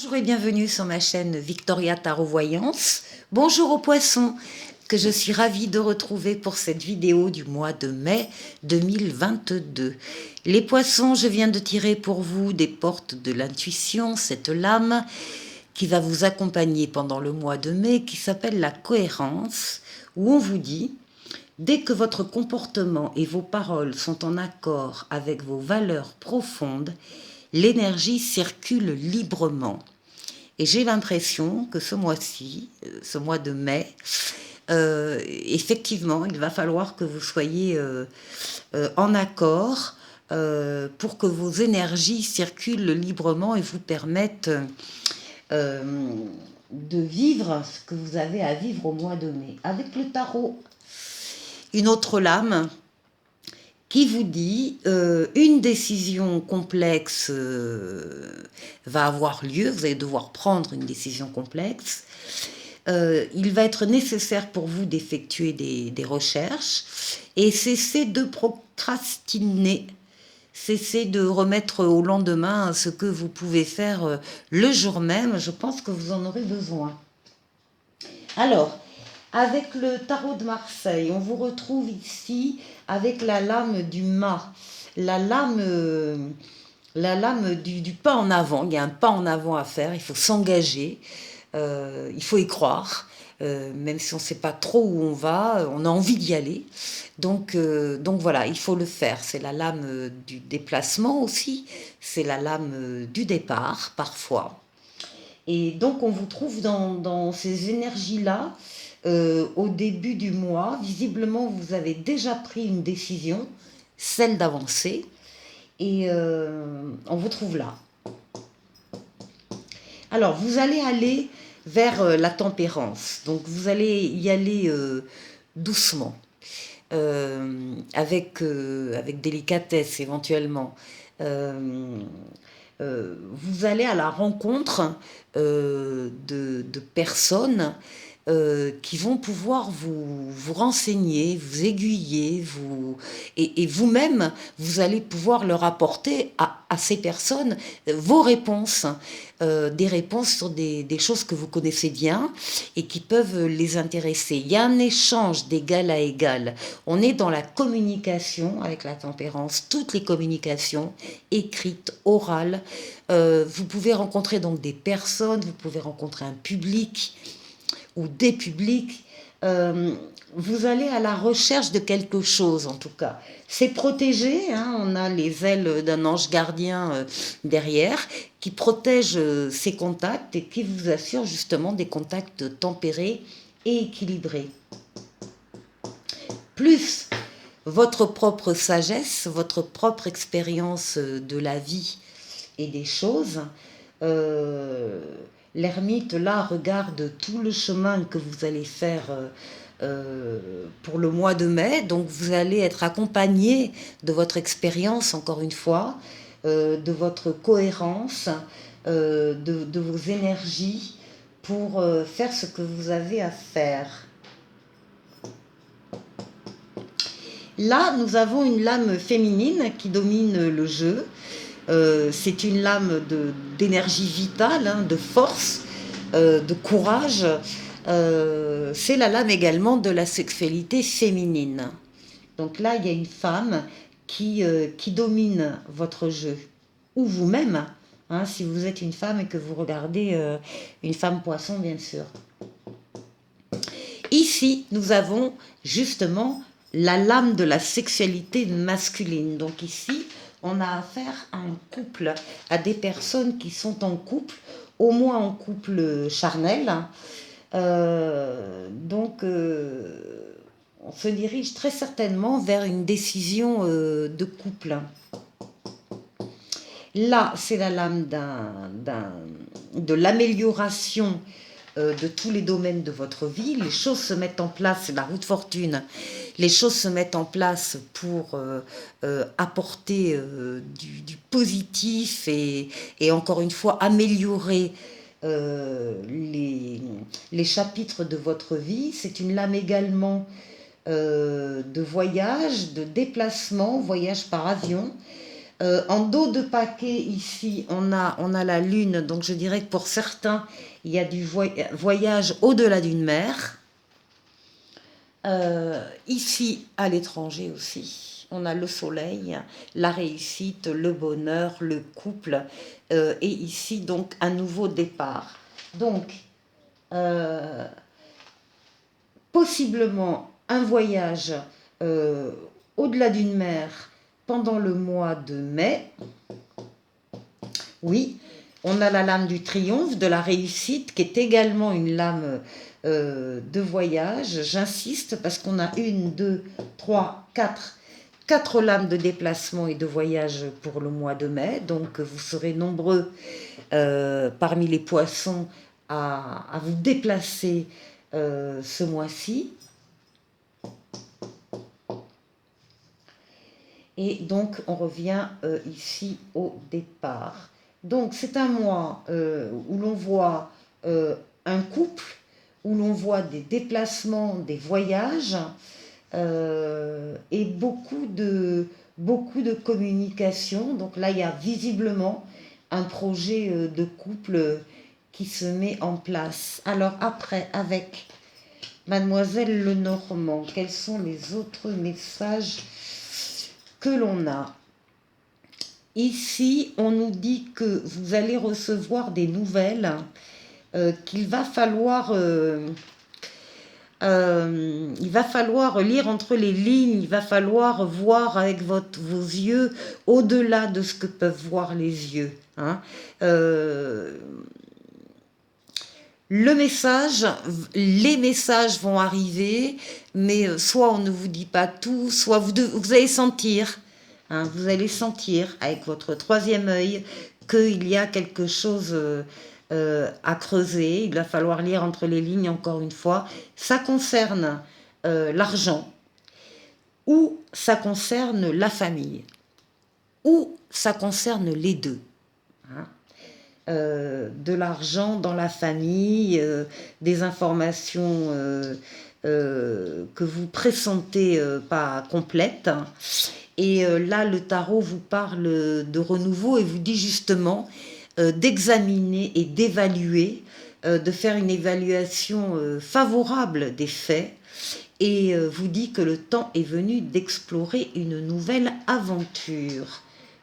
Bonjour et bienvenue sur ma chaîne Victoria Tarot Voyance. Bonjour aux poissons que je suis ravie de retrouver pour cette vidéo du mois de mai 2022. Les poissons, je viens de tirer pour vous des portes de l'intuition, cette lame qui va vous accompagner pendant le mois de mai, qui s'appelle la cohérence, où on vous dit: dès que votre comportement et vos paroles sont en accord avec vos valeurs profondes, l'énergie circule librement. Et j'ai l'impression que ce mois-ci, ce mois de mai, effectivement, il va falloir que vous soyez en accord pour que vos énergies circulent librement et vous permettent de vivre ce que vous avez à vivre au mois de mai. Avec le tarot, une autre lame qui vous dit une décision complexe va avoir lieu, vous allez devoir prendre une décision complexe. Il va être nécessaire pour vous d'effectuer des recherches et cessez de procrastiner, cessez de remettre au lendemain ce que vous pouvez faire le jour même. Je pense que vous en aurez besoin. Alors, avec le tarot de Marseille, on vous retrouve ici avec la lame du mât, la lame du pas en avant. Il y a un pas en avant à faire, il faut s'engager, il faut y croire, même si on ne sait pas trop où on va, on a envie d'y aller. Donc voilà, il faut le faire. C'est la lame du déplacement aussi, c'est la lame du départ parfois. Et donc, on vous trouve dans ces énergies-là au début du mois. Visiblement, vous avez déjà pris une décision, celle d'avancer, et on vous trouve là. Alors, vous allez aller vers la tempérance. Donc, vous allez y aller doucement, avec délicatesse éventuellement. Vous allez à la rencontre de personnes qui vont pouvoir vous renseigner, vous aiguiller, et vous-même, vous allez pouvoir leur apporter à ces personnes vos réponses, des réponses sur des choses que vous connaissez bien et qui peuvent les intéresser. Il y a un échange d'égal à égal. On est dans la communication avec la tempérance, toutes les communications, écrites, orales. Vous pouvez rencontrer donc des personnes, vous pouvez rencontrer un public ou des publics, vous allez à la recherche de quelque chose en tout cas. C'est protégé, hein, on a les ailes d'un ange gardien derrière qui protège ces contacts et qui vous assure justement des contacts tempérés et équilibrés. Plus votre propre sagesse, votre propre expérience de la vie et des choses, l'ermite là regarde tout le chemin que vous allez faire pour le mois de mai. Donc vous allez être accompagné de votre expérience, encore une fois, de votre cohérence, de vos énergies pour faire ce que vous avez à faire. Là, nous avons une lame féminine qui domine le jeu. C'est une lame d'énergie vitale, hein, de force, de courage. C'est la lame également de la sexualité féminine. Donc là, il y a une femme qui domine votre jeu. Ou vous-même, hein, si vous êtes une femme et que vous regardez une femme poisson, bien sûr. Ici, nous avons justement la lame de la sexualité masculine. Donc ici, on a affaire à un couple, à des personnes qui sont en couple, au moins en couple charnel. On se dirige très certainement vers une décision de couple. Là, c'est la lame de l'amélioration de tous les domaines de votre vie. Les choses se mettent en place, c'est la roue de fortune. Les choses se mettent en place pour apporter du positif et encore une fois améliorer les chapitres de votre vie. C'est une lame également de voyage, de déplacement, voyage par avion, En dos de paquet, ici, on a la lune. Donc, je dirais que pour certains, il y a du voyage au-delà d'une mer. Ici, à l'étranger aussi, on a le soleil, la réussite, le bonheur, le couple. Et ici, donc, un nouveau départ. Donc, possiblement un voyage au-delà d'une mer pendant le mois de mai. Oui, on a la lame du triomphe, de la réussite, qui est également une lame de voyage. J'insiste parce qu'on a une, deux, trois, quatre lames de déplacement et de voyage pour le mois de mai. Donc vous serez nombreux parmi les poissons à vous déplacer ce mois-ci. Et donc, on revient ici au départ. Donc, c'est un mois où l'on voit un couple, où l'on voit des déplacements, des voyages et beaucoup de communication. Donc là, il y a visiblement un projet de couple qui se met en place. Alors après, avec Mademoiselle Lenormand, quels sont les autres messages que l'on a? Ici, on nous dit que vous allez recevoir des nouvelles, qu'il va falloir, il va falloir lire entre les lignes, il va falloir voir avec vos yeux au-delà de ce que peuvent voir les yeux. Hein. Le message, les messages vont arriver, mais soit on ne vous dit pas tout, soit vous allez sentir, hein, vous allez sentir avec votre troisième œil qu'il y a quelque chose à creuser. Il va falloir lire entre les lignes encore une fois. Ça concerne l'argent, ou ça concerne la famille, ou ça concerne les deux. Hein. De l'argent dans la famille, des informations que vous pressentez pas complètes. Et là, le tarot vous parle de renouveau et vous dit justement d'examiner et d'évaluer, de faire une évaluation favorable des faits. Et vous dit que le temps est venu d'explorer une nouvelle aventure.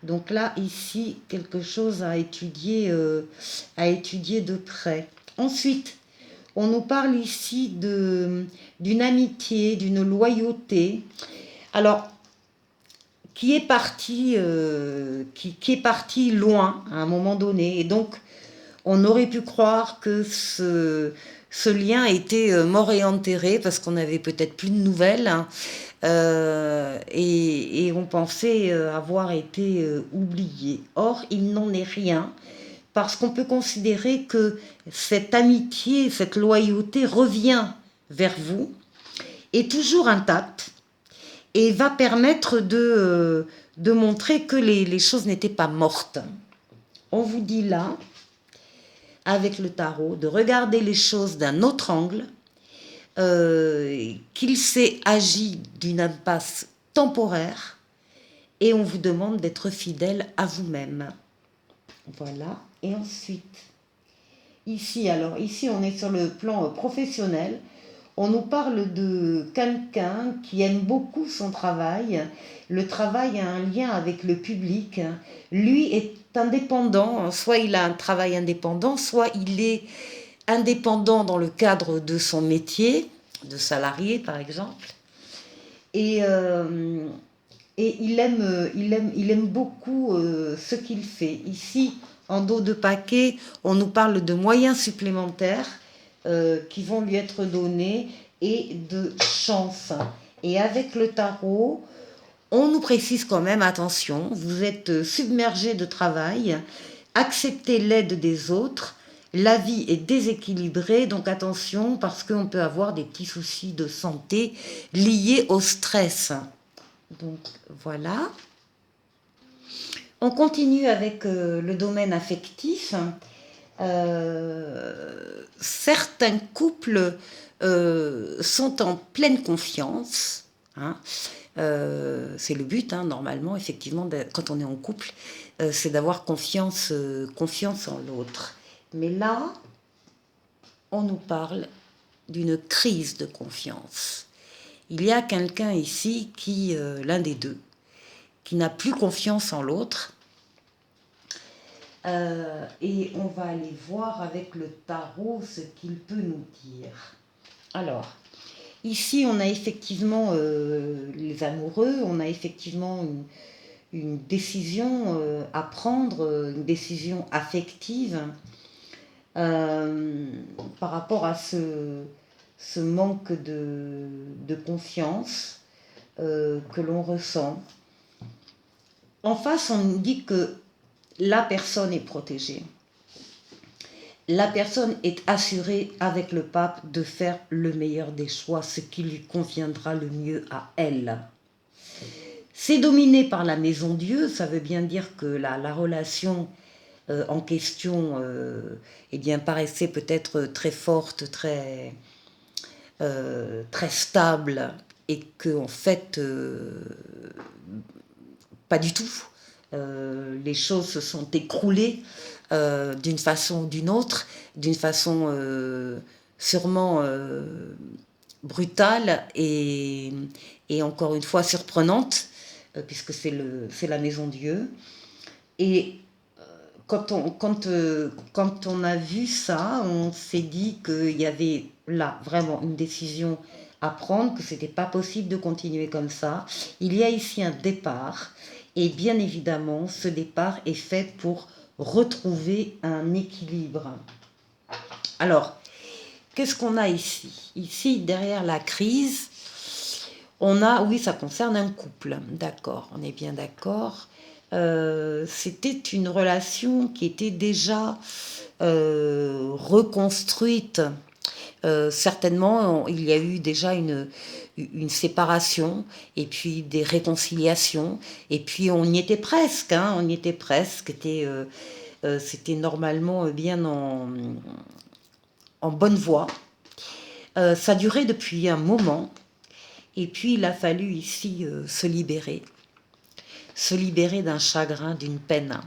Donc là, ici, quelque chose à étudier de près. Ensuite, on nous parle ici d'une amitié, d'une loyauté. Alors, qui est partie loin à un moment donné. Et donc, on aurait pu croire que ce lien était mort et enterré parce qu'on n'avait peut-être plus de nouvelles. Hein. Et on pensait avoir été oublié. Or, il n'en est rien, parce qu'on peut considérer que cette amitié, cette loyauté revient vers vous, est toujours intacte, et va permettre de montrer que les choses n'étaient pas mortes. On vous dit là, avec le tarot, de regarder les choses d'un autre angle, qu'il s'est agi d'une impasse temporaire, et on vous demande d'être fidèle à vous-même. Voilà. Et ensuite, ici, on est sur le plan professionnel. On nous parle de quelqu'un qui aime beaucoup son travail. Le travail a un lien avec le public. Lui est indépendant. Soit il a un travail indépendant, soit il est indépendant dans le cadre de son métier, de salarié par exemple. Et il aime beaucoup ce qu'il fait. Ici, en dos de paquet, on nous parle de moyens supplémentaires qui vont lui être donnés et de chance. Et avec le tarot, on nous précise quand même, attention, vous êtes submergé de travail, acceptez l'aide des autres, la vie est déséquilibrée, donc attention, parce qu'on peut avoir des petits soucis de santé liés au stress. Donc voilà. On continue avec le domaine affectif. Certains couples sont en pleine confiance, hein, C'est le but, hein, normalement, effectivement, quand on est en couple, c'est d'avoir confiance, confiance en l'autre. Mais là, on nous parle d'une crise de confiance. Il y a quelqu'un ici qui, l'un des deux, qui n'a plus confiance en l'autre. Et on va aller voir avec le tarot ce qu'il peut nous dire. Alors, ici, on a effectivement les amoureux, on a effectivement une décision à prendre, une décision affective par rapport à ce manque de confiance que l'on ressent. En face, on nous dit que la personne est protégée. La personne est assurée avec le pape de faire le meilleur des choix, ce qui lui conviendra le mieux à elle. C'est dominé par la maison Dieu, ça veut bien dire que la relation en question eh bien, paraissait peut-être très forte, très stable, et que en fait, pas du tout. Les choses se sont écroulées d'une façon ou d'une autre, d'une façon sûrement brutale et encore une fois surprenante, puisque c'est la maison Dieu. Et quand on a vu ça, on s'est dit qu'il y avait là vraiment une décision à prendre, que c'était pas possible de continuer comme ça. Il y a ici un départ, et bien évidemment, ce départ est fait pour retrouver un équilibre. Alors, qu'est-ce qu'on a ici? Ici, derrière la crise, on a, oui, ça concerne un couple, d'accord, on est bien d'accord. C'était une relation qui était déjà reconstruite. Certainement, il y a eu déjà une séparation, et puis des réconciliations, et puis on y était presque, hein, on y était presque. C'était normalement bien en bonne voie. Ça durait depuis un moment, et puis il a fallu ici se libérer d'un chagrin, d'une peine.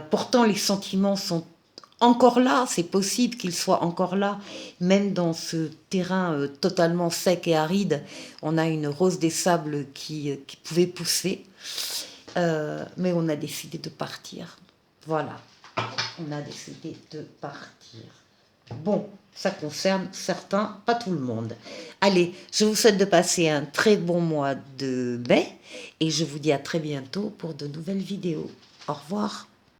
Pourtant, les sentiments sont encore là, c'est possible qu'ils soient encore là, même dans ce terrain totalement sec et aride. On a une rose des sables qui pouvait pousser, mais on a décidé de partir. Voilà, on a décidé de partir. Bon, ça concerne certains, pas tout le monde. Allez, je vous souhaite de passer un très bon mois de mai, et je vous dis à très bientôt pour de nouvelles vidéos. Au revoir.